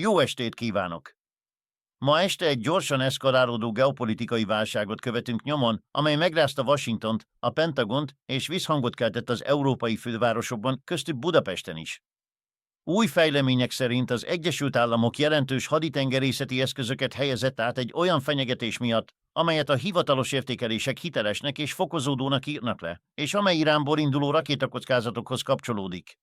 Jó estét kívánok! Ma este egy gyorsan eszkalálódó geopolitikai válságot követünk nyomon, amely megrázta Washingtont, a Pentagont és visszhangot keltett az európai fővárosokban, köztük Budapesten is. Új fejlemények szerint az Egyesült Államok jelentős haditengerészeti eszközöket helyezett át egy olyan fenyegetés miatt, amelyet a hivatalos értékelések hitelesnek és fokozódónak írnak le, és amely Iránból induló rakétakockázatokhoz kapcsolódik.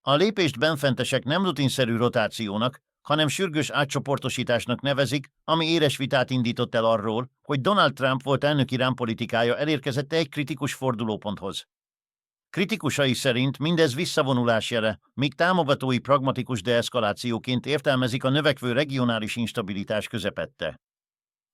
A lépést benfentesek nem rutinszerű rotációnak, hanem sürgős átcsoportosításnak nevezik, ami éles vitát indított el arról, hogy Donald Trump volt elnök Irán politikája elérkezett egy kritikus fordulóponthoz. Kritikusai szerint mindez visszavonulás jele, míg támogatói pragmatikus deeszkalációként értelmezik a növekvő regionális instabilitás közepette.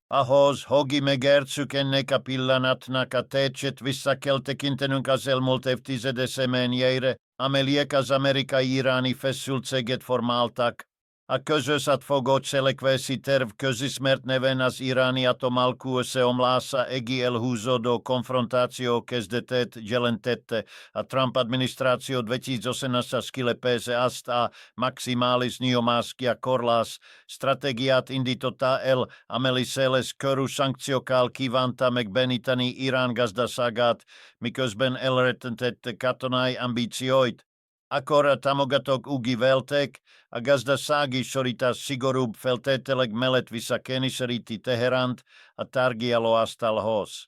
Ahhoz, hogy megértsük ennek a pillanatnak a tétjét, vissza kell tekintenünk az elmúlt évtized eseményeire, amelyek az amerikai-iráni feszültséget formáltak. A közös átfogó cselekvési terv közismert neven az iráni atomalkú összeomlása egi elhúzódó konfrontáció kezdetét jelentette. A Trump adminisztráció 2018 kilépése azt a maximális nyomást korlás stratégiát indította el, amely széles körű szankciókkal kívánta megbénítani Irán gazdaságát, miközben elrettentette katonai ambícióit. Akkor a támogatók úgy vélték, a gazdasági szorítás szigorúbb feltételek mellett visszakényszeríti Teheránt a tárgyalóasztalhoz.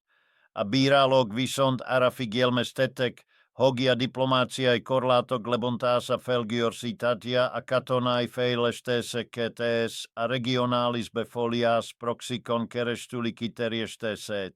A bírálók viszont arra figyelmeztettek, hogy a diplomáciai korlátok lebontása felgyorsíthatja a katonai fejlesztéseket és a regionális befolyás proxikon keresztüli kiterjesztését.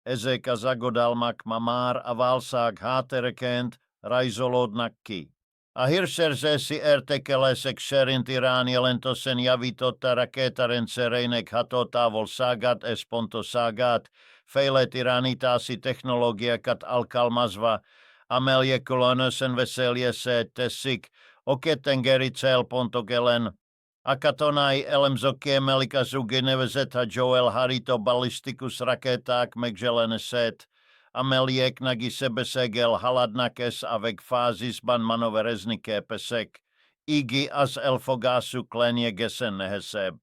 Ezek az aggodalmak ma már a válság háttereként rajzolódnak ki. A hírszerzési értékelések szerint Irán jelentősen javította rakétarendszerének hatótávolságát és pontosságát, fejlett irányítási technológiákat alkalmazva, amelyek különösen veszélyesé teszik oketengeri célpontok ellen. A katonai elemzők kiemelik az úgynevezett Joel Harito ballisztikus rakéták megjelenését, amelyeknek is sebességgel haladnak és a végfázisban manőverezni képesek, így az elfogásuk lényegesen nehezebb.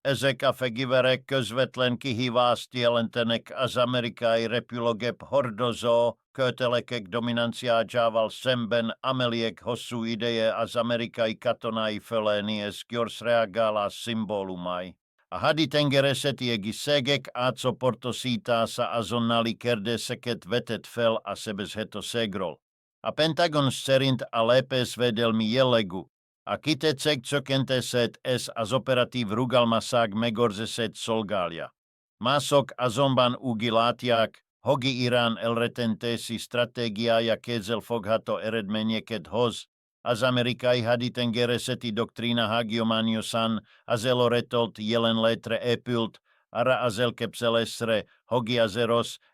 Ezek a fegyverek közvetlen kihívást jelentenek az amerikai repülőgép hordozó kötelekek dominanciájával szemben, amelyek hosszú ideje az amerikai katonai fölény és gyors reagálás szimbólumai. A haditengerészeti egészségek átcsoportosítása azonnali kérdéseket vetett fel a sebezhetőségről. A Pentagon szerint a lépésvédelmi jellegű, a kitettség csökkentését és az operatív rugalmasság megőrzését szolgálja. Mások azonban úgy látják, hogy Irán elrettentési stratégiája kézzelfogható eredményeket hoz. Az amerikai haditengerészeti doktrína hagyományosan az eloretolt jelenlétre épült, arra az elképzelésre, hogy az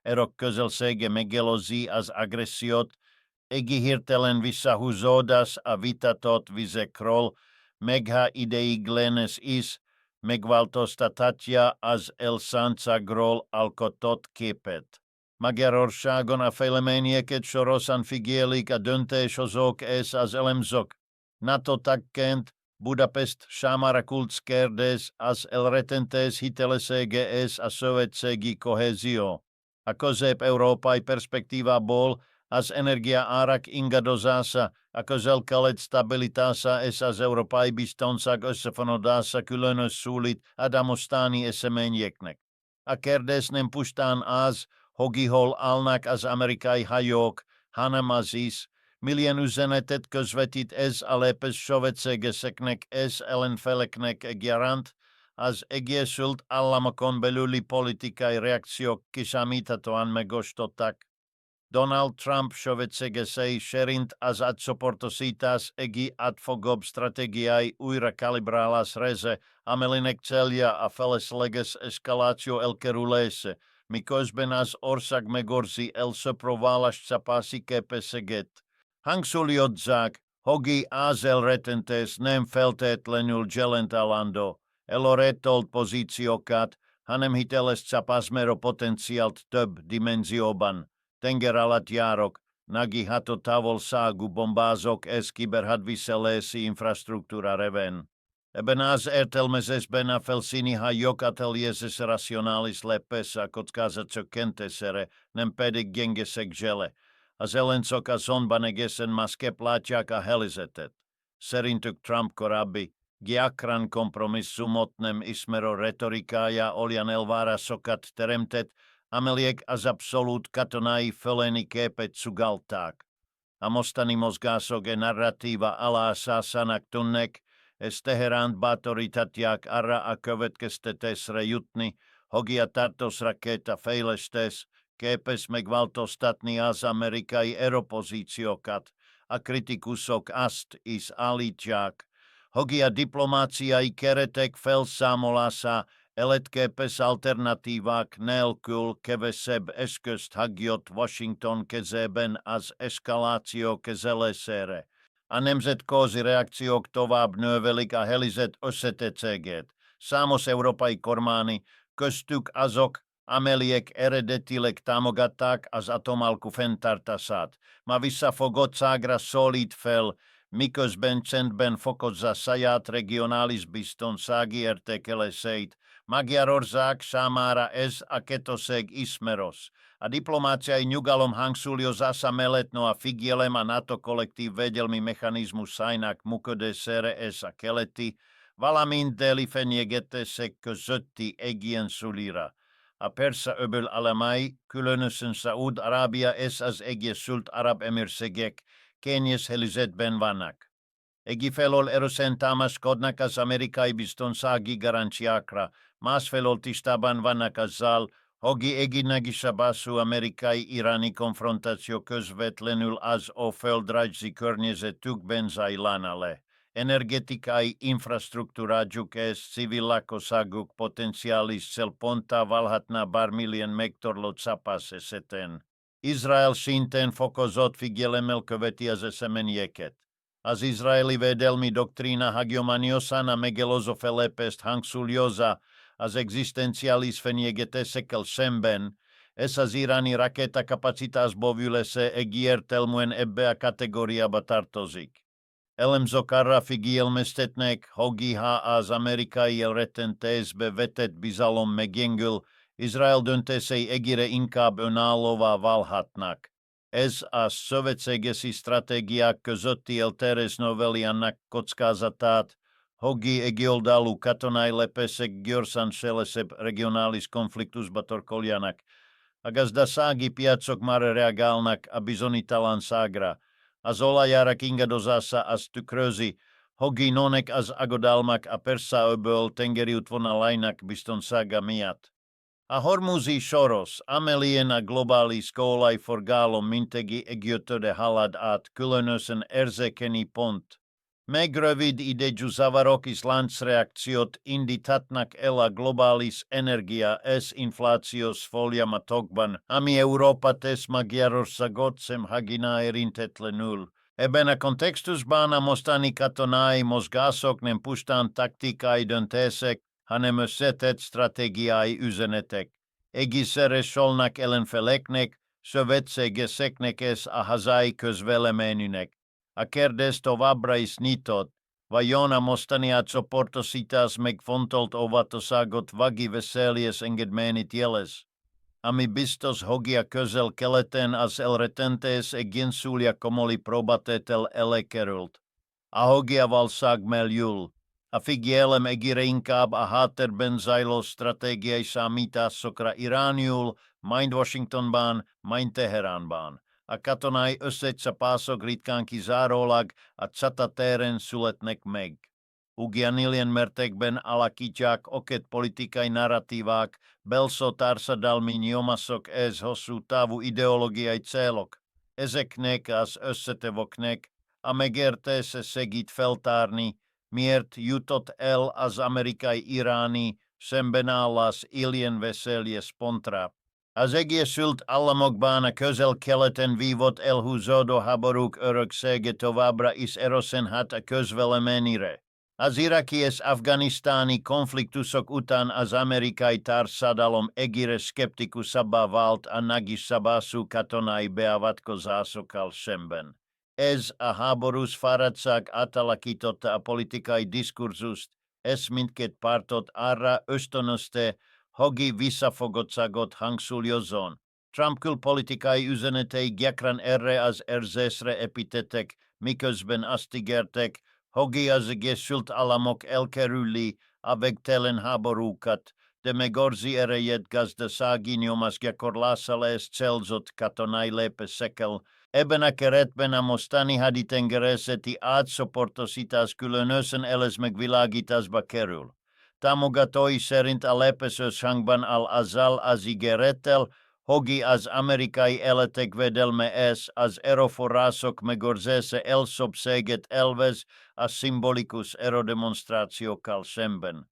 erők közelsége megelőzi az agressziót, egy hirtelen visszahúzódás a vitatott vizekről, meg ha ideiglenes is, megváltoztathatja az elszántságról alkotott képet. Magyarországon a fejleményeket sorosan figyelik a döntéshozók és az elemzők. NATO tagként Budapest számára kulcskérdés az elrettentés hitelessége és a szövetségi kohézió. A közép-európai perspektívából az energiaárak ingadozása, a közel-kelet stabilitása és az európai biztonság összefonódása különösülít a damosztáni eseményeknek. A kérdés nem pusztán az, hogy hol állnak az amerikai hajók, hanem az is, milyen üzenetet közvetít ez a lépés szövetségeseknek és ellenfeleknek egyaránt, az Egyesült Államokon belüli politikai reakciók kiszámíthatóan megosztottak. Donald Trump szövetségesei szerint az átcsoportosítás egy átfogóbb stratégiai újrakalibrálás része, amelynek célja a felesleges eszkaláció elkerülése, miközben az ország megőrzi elsöpróvalás csapási képességet. Hangsúlyozzák, hogy az elrettentés nem feltétlenül jelentelandó eloretolt pozíciókat, hanem hiteles csapásmérő potenciált több dimenzióban. Tengeralattjárok, nagyiható távolságú bombázók és kiberhadviselési infrastruktúra révén. Eben az értelmezés benne a felszíni jogateljezés racionális lepesa, kockázatok kentesere, nem pedig gengesek žele. Az ellenzők azonban egészen másképp látják a helyzetet. Szerintük Trump korábbi gyakran kompromisszumot nem ismerő retorikája olyan elvárásokat teremtett, amelyek az abszolút katonai föleni képet sugalták. A mostani mozgások narratíva alá szászának tűnnek, és Teheránt bátorítatják arra a következtetésre jutni, hogy a Tartus rakéta fejlesztés képes megváltoztatni az amerikai aeropozíciókat. A kritikusok azt is állítják, hogy a diplomáciai keretek felszámolása életképes alternatívák nélkül kevesebb eszközt hagyott Washington kezében az eskaláció kezelésére. A nemzetközi reakciók tovább növelik a helyzet összetettségét. Számos európai kormány, köztük azok, amelyek eredetileg támogatták az atomalku fenntartását, ma visszafogottságra szólít fel, miközben csendben fokozza saját regionális biztonsági értékeléseit. Magyarország számára ez a kettőség ismeros. A diplomáciai nyugalom hangsúlyozása mellett a figyelem a NATO kollektív védelmi mechanizmusának működésére és a keleti, valamint déli fenyegetések közötti egyensúlyra. A Persa-öböl alamai, különösen Szaúd-Arábia és az Egyesült Arab Emírségek kényes helyzetben vannak. Egyfelől erősen támaszkodnak az amerikai biztonsági garanciákra, másfelől tisztában vannak azzal, hogy egynagisabású amerikai-iráni konfrontáció közvetlenül az a földrajzi környezetükben zajlana le. Energetikai infrastruktúrájuk és civil lakosságuk potenciális célponttá válhatna bármilyen megtorlott zápász esetén. Izrael szintén fokozott figyelemmel követi az eseményeket. Az izraeli védelmi doktrína hagyományosan a megelőző fellépést hangsúlyozza az egzisztenciális fenyegetésekkel szemben, és az iráni rakétakapacitás bővülése egyértelműen ebbe a kategóriába tartozik. Elemzők arra figyelmeztetnek, hogy ha az amerikai elrettentésbe vetett bizalom meggyengül, Izrael döntései egyre inkább önállóvá válhatnak. Ez a szövetségesi stratégiák közötti eltérés növeli annak kockázatát, hogy egyoldalú katonai lépések gyorsan szélesebb regionális konfliktusba torkoljanak. A gazdasági piacok már reagálnak a bizonytalanságra. Az olajárak ingadozása azt tükrözi, hogy nőnek az aggodalmak a Persa-öböl tengeri útvonalainak biztonsága miatt. A hormuzi soros, amelyen a globális kőolajforgalom mintegi egyötöde halad át, különösen érzékeny pont. Még rövid idejű zavarok és láncreakciót indíthatnak el a globális energia és inflációs folyamatokban, ami Európát és Magyarországot sem hagyná érintetlenül. Ebben a kontextusban a mostani katonai mozgások nem pusztán taktikai döntések, hanem összetett stratégiai üzenetek. Egészére szólnak ellenfeleknek, szövetségeseknek és a hazai közvéleménynek. A kérdés továbbra is nyitott, vajon a mostani átcsoportosítás megfontolt óvatosságot vagi veszélyes engedményét jelez, ami biztos, hogy a közel-keleten az elrettentés egyensúlya komolyabb próbatétel elé került. Ahogy a válság mellől, a figyelem egyre inkább a háttérben zajló stratégiai számításokra irányul, mind Washingtonban, mind Teheránban. A katonai összecsapások ritkán kizárólag a csatatéren születnek meg. Ugyanilyen mértékben alakítják oket politikai narratívák, belső társadalmi nyomások és hosszú távú ideológiai célok. Ezeknek az összetevőknek a megértése segít feltárni, miért jutott el az amerikai-iráni szembenállás ilyen veszélyes pontra. Az Egyesült Államokban a közel-keleten vívott elhúzódó háborúk öröksége továbbra is erőszenhat a közvéleményre. Az iraki és afganisztáni konfliktusok után az amerikai társadalom egyre szkeptikusabbá vált a nagyszabású katonai beavatkozásokkal szemben. Ez a háborús fáradtság átalakította a politikai diskurzust, es mindkét pártot arra ösztönözte, hogy visszafogott hangsúlyozzon. Trump külpolitikai üzenetei gyakran erre az érzésre építettek, miközben azt ígértek, hogy az Egyesült Államok elkerüli a végtelen háborúkat, de megőrzi erejét gazdasági nyomásgyakorlással és célzott katonai lépésekkel. Ebben a keretben a mostani haditengerészeti átcsoportosítás különösen megvilágításba kerül. Támogatói szerint a lépés összhangban áll azzal az ígérettel, hogy az amerikai életek védelme és az erőforrások megőrzése elszövetséget elvez a szimbolikus erődemonstrációkkal szemben.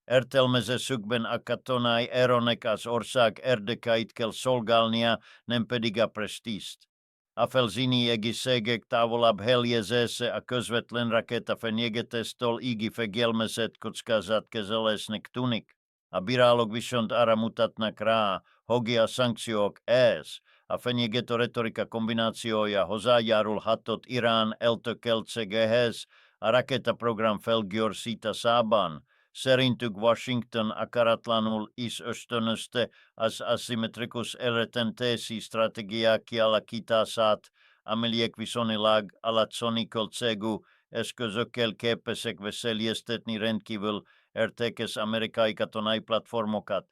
Értelmezésükben a katonai erőnek az ország érdekeit kell szolgálnia, nem pedig a presztízt. A felszíni egészségek távolabb helyezése a közvetlen rakétafenyegetéstől így fegyelmezett kockázatkezelésnek tűnik. A bírálók viszont arra mutatnak rá, hogy a szankciók ez, a fenyegető retorika kombinációja hozzájárulhatott Irán eltökéltségéhez a rakétaprogram felgyorsításában. Szerintük Washington akaratlanul is ösztönözte az aszimmetrikus elretentési stratégiák kialakítását, amelyek viszonylag alacsony költségű eszközökkel képesek veszélyeztetni rendkívül értékes amerikai katonai platformokat.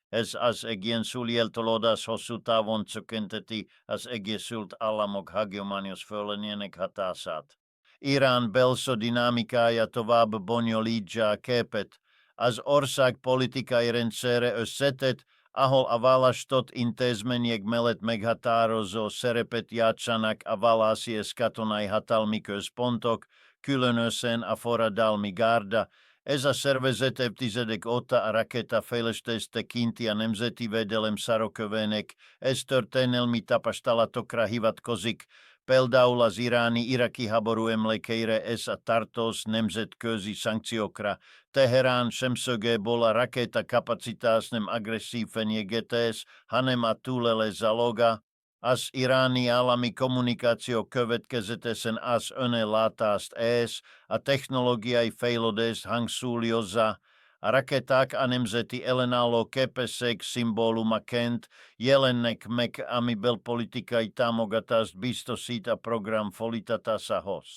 Ez az egyensúly eltolódás hosszú távon csökkenteti az Egyesült Államok hagyományos fölénének hatását. Irán belső dinamikája tovább bonyolítja a képet. Az ország politikai rendszere összetett, ahol a választott intézmények mellett meghatározó szerepet játszanak a vallási és katonai hatalmi központok, különösen a forradalmi gárda. Ez a szervezet évtizedek óta a rakétafejlesztést tekinti a nemzeti védelem sarokkövének, ez történelmi tapasztalatokra hivatkozik, például az iráni-iraki háború emlékeire és a tartós nemzetközi szankciókra. Teherán szemszögéből a rakétakapacitás nem agresszív fenyegetés, hanem a túlélés záloga. Az iráni állami kommunikáció következetesen az önellátást és a technológiai fejlődést hangsúlyozza. A rakéták a nemzeti ellenálló képesség szimbólumaként jelennek meg, ami belpolitikai támogatást biztosít a program folytatásához.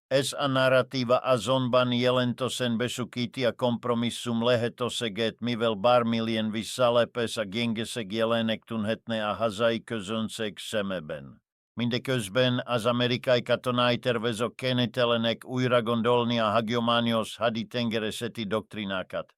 Ez a narratíva azonban jelentősen besúkíti a kompromisszum lehetőséget, mivel bármilyen visszalépés a gyengeség jelenek tűnhetne a hazai közönség szemében. Mindeközben az amerikai katonai tervezők kénytelenek újra gondolni a hagyományos haditengerészeti doktrinákat.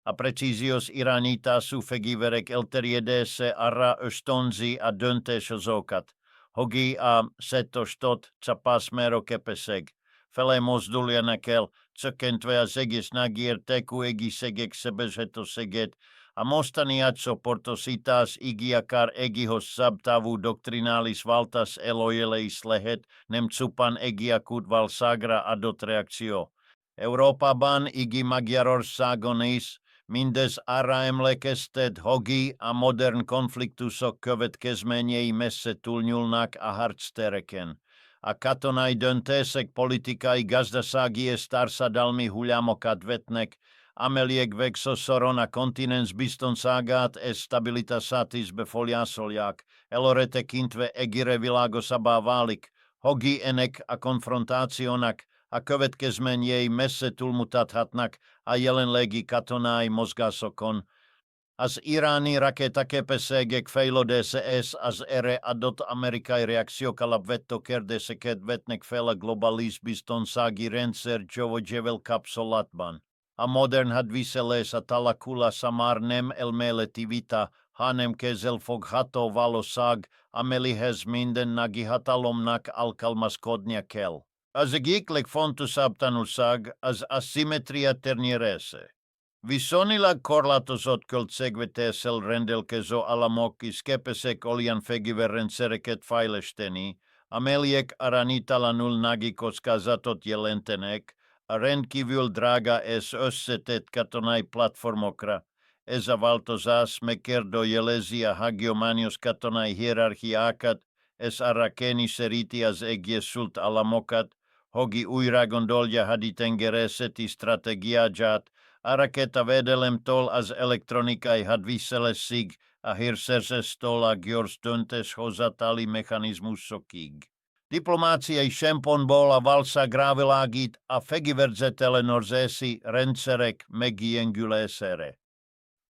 A precíziós irányítású fegyverek elterjedése arra ösztönzi a döntéshozókat, hogy a szétostott csapásmérőképesség felé mozduljanak el, csökkentve az egész nagyértékű egészségek sebezhetőségét. A mostani átcsoportosítás így akár hosszabb távú doktrinális váltás előjele is lehet, nem csupán akut válságra adott reakció. Európában, így Magyarországon is, mindez arra emlékeztet, hogy a modern konfliktusok következményei messze túlnyúlnak a harctereken. A katonai döntések politikai, gazdasági és társadalmi hullámokat vetnek, amelyek végsősoron a kontinens biztonságát és stabilitását is befolyásolják, előre tekintve egyre világosabbá válik, hogy ennek a konfrontációnak a következményei messze túlmutathatnak a jelenlegi katonai mozgásokon. Az iráni rakétaképességek fejlődése és az erre adott amerikai reakciók alapvető kérdéseket vetnek fel a globális biztonsági rendszer jövőjével kapcsolatban. A modern hadviselés alakul már nem elméleti vita, hanem kézzelfogható valóság, amelyhez minden nagyhatalomnak alkalmazkodnia kell. Az egyik legfontosabb tanulság az aszimetria térnyerése. Viszonylag korlátozott költségvetéssel rendelkező államok is képesek olyan fegyverrendszereket fejleszteni, amelyek aránytalanul nagy kockázatot jelentenek a rendkívül drága és összetett katonai platformokra. Ez a változás megkérdőjelezi a hagyományos katonai hierarchiákat, és arra kényszeríti az Egyesült Államokat, hogy újra gondolja haditengerészeti stratégiáját, a raketa vedelem tol az elektronikai hadviselessig a hirserses tola gjorstuntes hozatali mechanizmus sokig. Diplomáciai sempon bol a valsa gravilágit a fegiverzetele norzesi rendszerek meggyengülésére.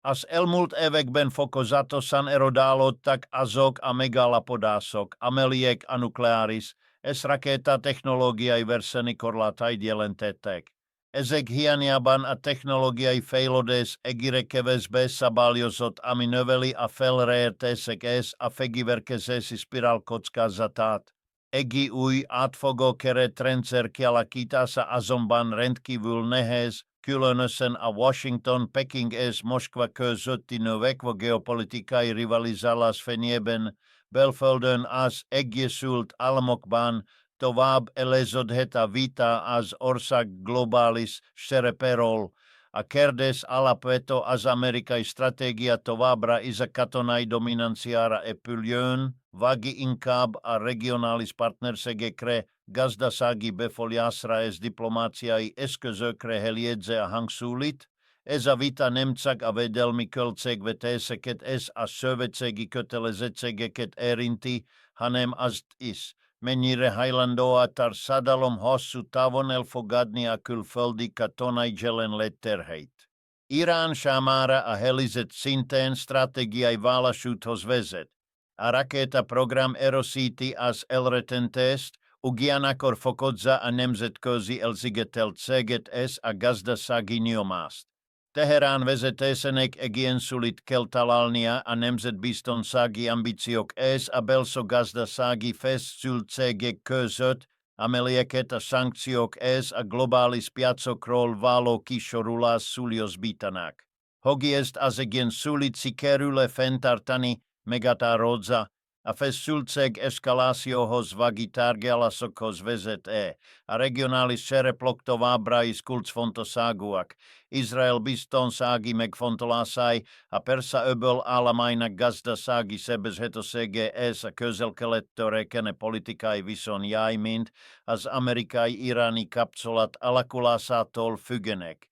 Az elmúlt években fokozatosan erodálódtak azok a megalapodások, amelyek a nukleáris és rakéta technológiai verseny korlátait jelentettek. Ezek hiányában a technológiai fejlődés egyre kevésbé szabályozott, ami növeli a felreértések és a fegyverkezési spirál kockázatát. Egy új átfogó keretrendszer kialakítása azonban rendkívül nehéz, különösen a Washington, Peking és Moszkva közötti növekvő geopolitikai rivalizálás fényében, belföldön az Egyesült Államokban tovább eleződhet a vita az ország globális szerepéről. A kérdés alapvető az amerikai stratégia továbbra is a katonai dominanciára épüljön, vagy inkább a regionális partnerségekre, gazdasági befolyásra és diplomáciai eszközökre helyezze a hangsúlyt. Ez a vita nem csak a védelmi költségvetéseket és a szövetségi kötelezettségeket érinti, hanem azt is, mennyire hajlandó a társadalom hosszú távon elfogadni a külföldi katonai jelenlétterheit. Irán számára a helyzet szintén stratégiai válaszúthoz vezet. A rakétaprogram erősíti az elretentést, ugyanakkor fokozza a nemzetközi elszigetelt céget és a gazdasági nyomást. Teherán vezetésének egyensúlyt kell találnia a nemzetbiztonsági ambíciók és a belső-gazdasági feszültségek között, amelyeket a szankciók és a globális piacokról való kisorulás súlyosbítanak. Hogy ezt az egyensúlyt sikerül fenntartani, meghatározza, a feszültség eszkalációhoz vagy tárgyalásokhoz vezet-e. A regionális szereplők továbbra is kulcsfontosságúak. Izrael biztonsági megfontolásai, a Persa-öböl államainak gazdasági sebezhetősége és a közel-kelet törekvő politikai viszonyai, mint az amerikai-iráni kapcsolat alakulásától függenek.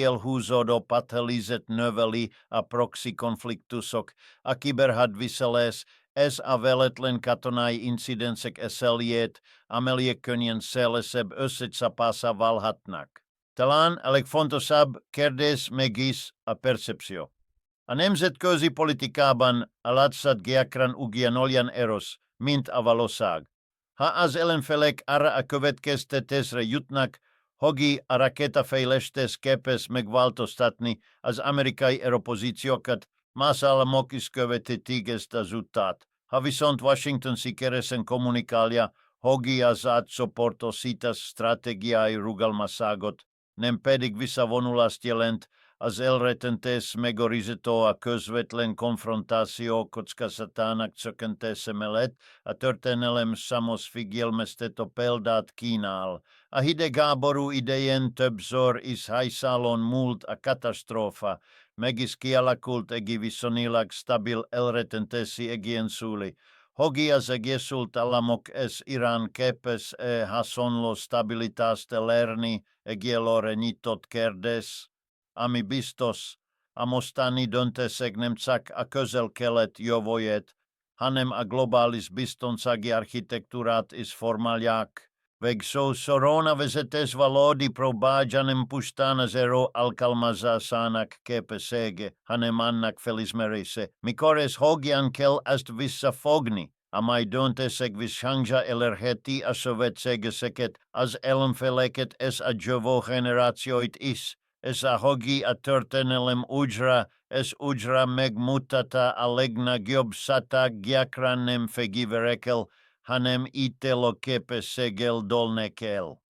Elhúzódó pathelizet növeli a proxy konfliktusok, a kiberhadviselés, ez a véletlen katonai incidensek eseljét, amelyek könnyen szélesebb összecsapása válhatnak. Talán a legfontosabb kérdés mégis a percepció. A nemzetközi politikában a látszat gyakran ugyanolyan erős, mint a valóság. Ha az ellenfelek arra a következtetésre jutnak, hogy a rakétafejlesztés képes megváltoztatni az amerikai erőpozíciókat, más államok is követhetik ezt az utat. Ha viszont Washington sikeresen kommunikálja, hogy az átcsoportosítás stratégiai rugalmasságot, nem pedig visszavonulást jelent, az elretentés megőrizhető a közvetlen konfrontáció kockázatának csökkentése mellett a történelem számos figyelmeztető példát kínál. A hidegháború idején többször is hajszálon múlt a katasztrófa, meg is kialakult egy viszonylag stabil elretentési egyensúly. Hogy az Egyesült Államok és Irán képes hasonló stabilitást elérni, egyelőre nyitott kérdés, ami biztos, a mostani döntések nem csak a közel-kelet jövőjét, hanem a globális biztonsági architektúrát is formálják. Végszó Sorona vezetés valódi próbálja nem pusztán az erő alkalmazásának képessége, hanem annak felismerése. Mikor ez hogyan kell ezt visszafogni, amely döntések visszhangja elérheti a szövetségeseket, az ellenfeleket és a jövő generációit is. És ahogy a történelem újra megmutatta, a legnagyobb szatták gyakran nem fegyverekkel, hanem ítélőképességgel dőlnek el.